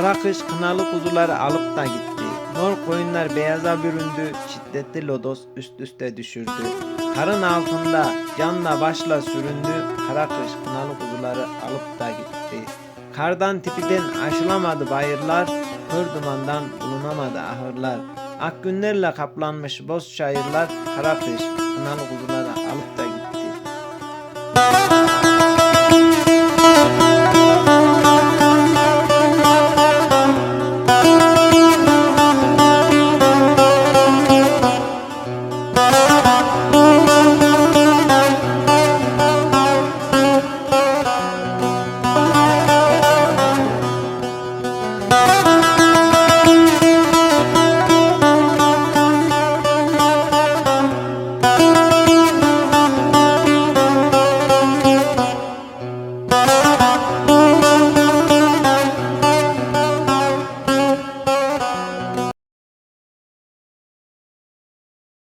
Kara kış kınalı kuzuları alıp da gitti. Mor koyunlar beyaza büründü, şiddetli lodos üst üste düşürdü. Karın altında canla başla süründü, kara kış kınalı kuzuları alıp da gitti. Kardan tipiden aşılamadı bayırlar, kör dumandan bulunamadı ahırlar. Ak günlerle kaplanmış boz çayırlar, kara kış kınalı kuzuları alıp da